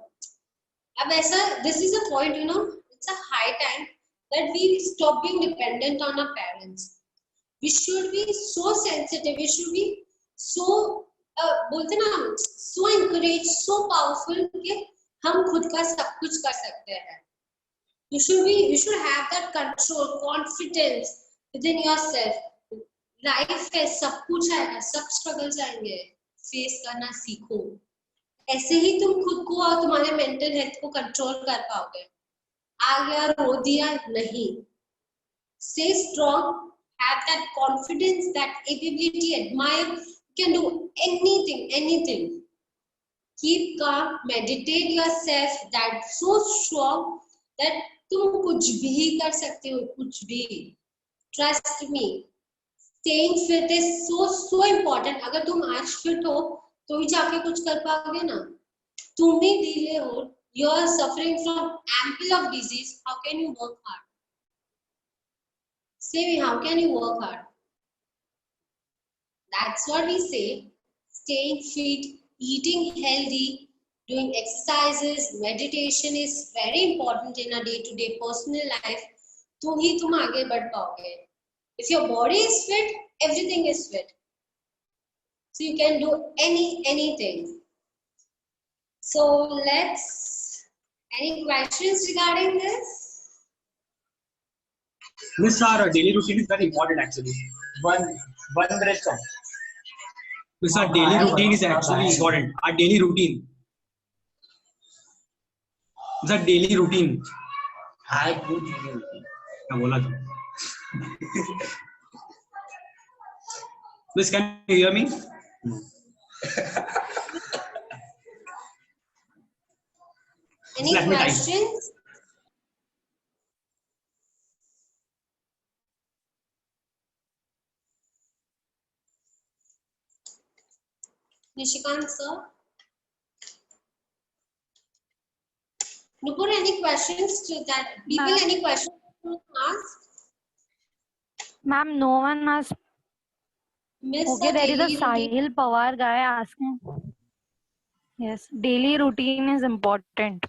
अब ऐसा, this is a point, you know, it's a high time that we stop being dependent on our parents. We should be so sensitive. We should be so बोलते ना, so encouraged, so powerful कि हम खुद का सब कुछ कर सकते हैं. You should have that control, confidence within yourself. Life है, सब कुछ आएगा, सब स्ट्रगल्स आएंगे, फेस करना सीखो. ऐसे ही तुम खुद को और तुम्हारे मेंटल हेल्थ को कंट्रोल कर पाओगे. आ गया, रो दिया, नहीं. Stay strong, have that confidence, that ability, admire. You can do anything. Keep calm, meditate yourself, that so strong that तुम कुछ भी कर सकते हो, कुछ भी. Trust me. Staying fit is so important. अगर तुम आज fit हो तो ही जाके कुछ कर पाओगे ना. तुम ही ढीले हो, you are suffering from ample of disease. How can you work hard? Say me, how can you work hard? That's what we say. Staying fit, eating healthy, doing exercises, meditation is very important in a day-to-day personal life. तो ही तुम आगे बढ़ पाओगे. If your body is fit, everything is fit. So you can do anything. So any questions regarding this? Miss, our daily routine is very important actually. One minute come. Miss, our daily routine is actually important. Our daily routine. Miss, our daily routine. I do daily routine. क्या बोला तू? Miss, can you hear me? Any Let me type. questions? Nishikant sir? Nupur, any questions to that? People, any questions to ask? Ma'am, no one asked. Miss Okay, a there is a daily routine. Sahil Pawar guy asking. Yes, daily routine is important.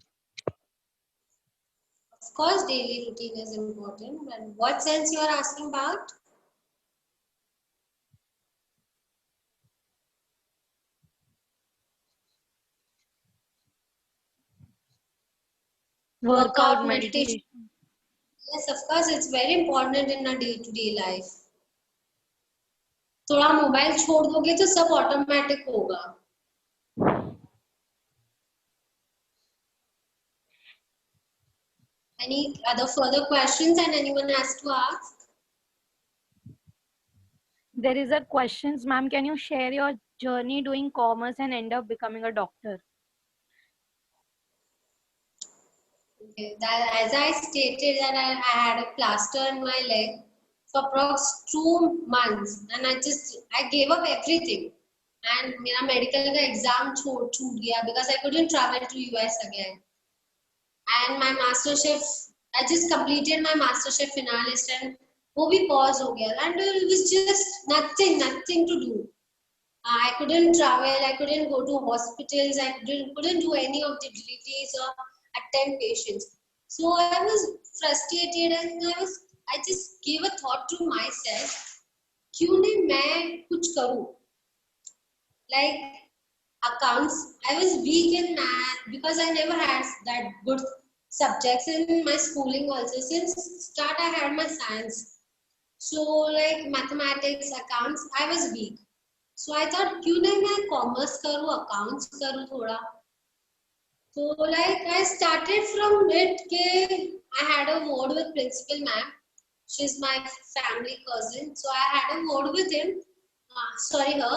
Of course, daily routine is important. But what sense you are asking about? Workout, meditation. Yes, of course, it's very important in our day-to-day life. थोड़ा mobile छोड़ दोगे तो सब automatic होगा. Any other further questions and anyone has to ask? There is a questions, ma'am. Can you share your journey doing commerce and end up becoming a doctor? Okay, that, as I stated that I had a plaster in my leg for approx 2 months and I gave up everything and मेरा medical का exam छूट गया because I couldn't travel to US again. And my masterchef, I just completed my masterchef finalist and वो भी pause हो गया and it was just nothing to do. I couldn't travel, I couldn't go to hospitals, I couldn't do any of the deliveries or attend patients. So I was frustrated and I just gave a thought to myself, क्यों नहीं मैं कुछ करूं? Like accounts, I was weak in math because I never had that good subjects in my schooling also. Since start I had my science. So like mathematics, accounts, I was weak. So I thought क्यों नहीं मैं commerce करूं, accounts करूं थोड़ा. So like I started from it के I had a word with principal ma'am. She's my family cousin. So I had a word with him. Her.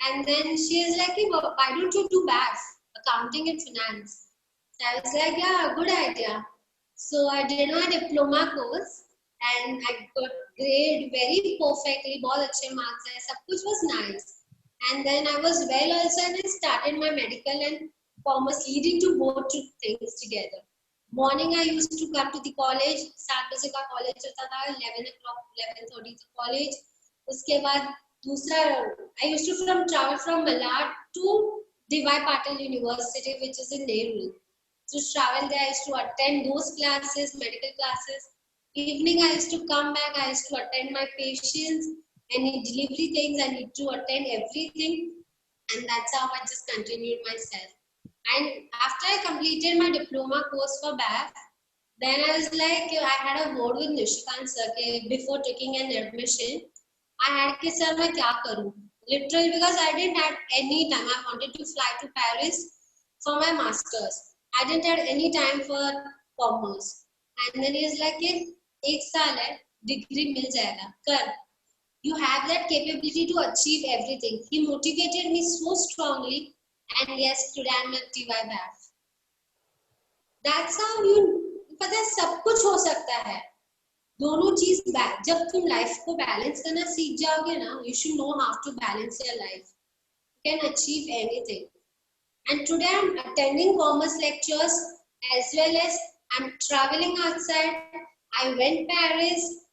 And then she is like, hey, why don't you do BAF, accounting and finance? So I was like, yeah, good idea. So I did my diploma course and I got grade very perfectly, बहुत अच्छे marks है, सब कुछ was nice. And then I was well also and I started my medical and commerce, leading to both two things together. Morning I used to come to the college, 7 बजे का college होता था, 11 o'clock, 11:30 तक college. उसके बाद दूसरा, I used to travel from Malad to D.Y. Patil University, which is in Nehru. To travel there, I used to attend those classes, medical classes. Evening, I used to come back, I used to attend my patients, any delivery things, I need to attend everything. And that's how I just continued myself. And after I completed my diploma course for BAF, then I was like, I had a word with Nishikant sir before taking an admission. I had to sir, मैं क्या करूँ? Literally because I didn't have any time. I wanted to fly to Paris for my masters. I didn't have any time for commerce. And then he is like, एक साल है, degree मिल जाएगा, कर. You have that capability to achieve everything. He motivated me so strongly. And yes, today I'm at TY BAF. That's how you, पता है सब कुछ हो सकता है. दोनों चीज जब तुम लाइफ को बैलेंस करना सीख जाओगे ना, you should know how to balance your life. You can achieve anything. And today I'm attending commerce lectures as well as I'm traveling outside. I went Paris.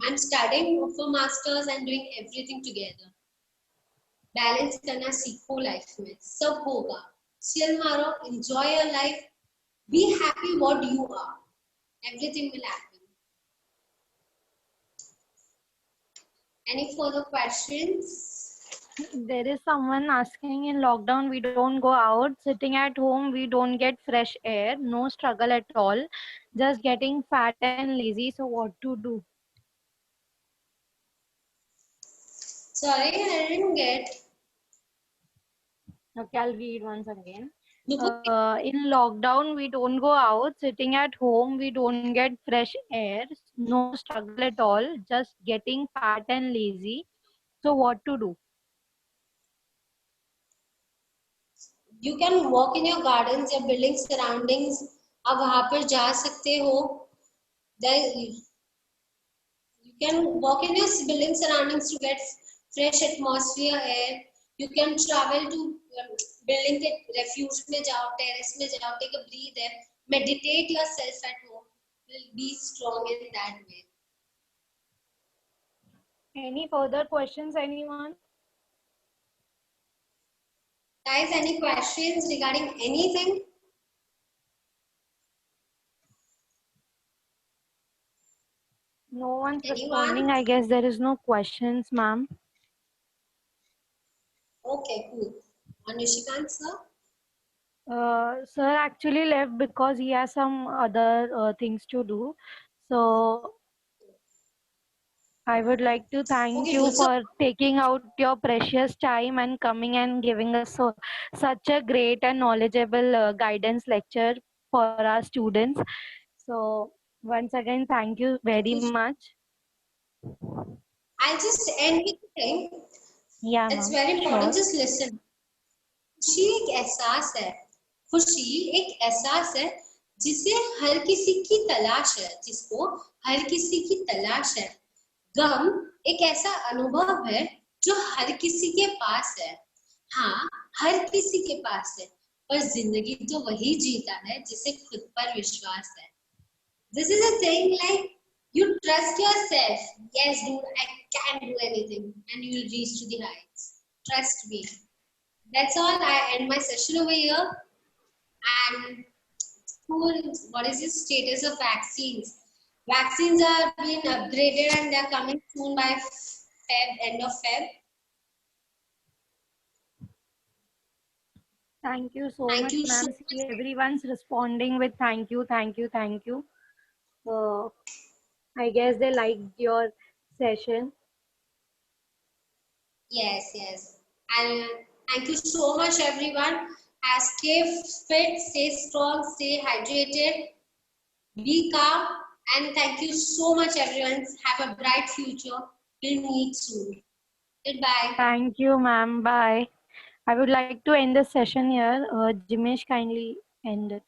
I'm studying for masters and doing everything together. Balance करना सीखो life में, सब होगा. Chill मारो, enjoy your life. Be happy what you are. Everything will happen. Any further questions? There is someone asking, in lockdown we don't go out, sitting at home we don't get fresh air, no struggle at all, just getting fat and lazy, so what to do? Sorry, I didn't get. Okay, I'll read once again. In lockdown we don't go out, sitting at home we don't get fresh air, no struggle at all, just getting fat and lazy, so what to do? You can walk in your gardens, your building surroundings. आप वहाँ पर जा सकते हो. You can walk in your building surroundings to get fresh atmosphere air. You can travel to building के refuge में जाओ, terrace में जाओ, take a breathe air. Meditate yourself at home. You'll be strong in that way. Any further questions, anyone? Guys, any questions regarding anything? No one's Anyone? responding. I guess there is no questions, ma'am. Okay, cool. And Nishikant sir? Sir actually left because he has some other things to do. So I would like to thank Okay, you good. So, for taking out your precious time and coming and giving us such a great and knowledgeable guidance lecture for our students. So once again, thank you very much. I'll just end with the thing. Yeah, It's ma'am. very important. Sure. Just listen. खुशी एक एहसास है. खुशी एक एहसास है जिसे हर किसी की तलाश है, जिसको हर किसी की तलाश है. गम एक ऐसा अनुभव है जो हर किसी के पास है. हाँ, हर किसी के पास है, पर जिंदगी तो वही जीता है जिसे खुद पर विश्वास है. This is a thing like you trust yourself. Yes, dude, I can do anything, and you will reach to the heights. Trust me. That's all. I end my session over here. And schools, what is the status of vaccines? Vaccines are being upgraded and they're coming soon by end of Feb. Thank you so Thank much, you so ma'am. See, everyone's responding with thank you, thank you, thank you. I guess they liked your session. Yes, yes. And thank you so much, everyone. Stay fit, stay strong, stay hydrated, be calm, and thank you so much, everyone. Have a bright future. We'll meet soon. Goodbye. Thank you, ma'am. Bye. I would like to end the session here. Jimesh, kindly end it.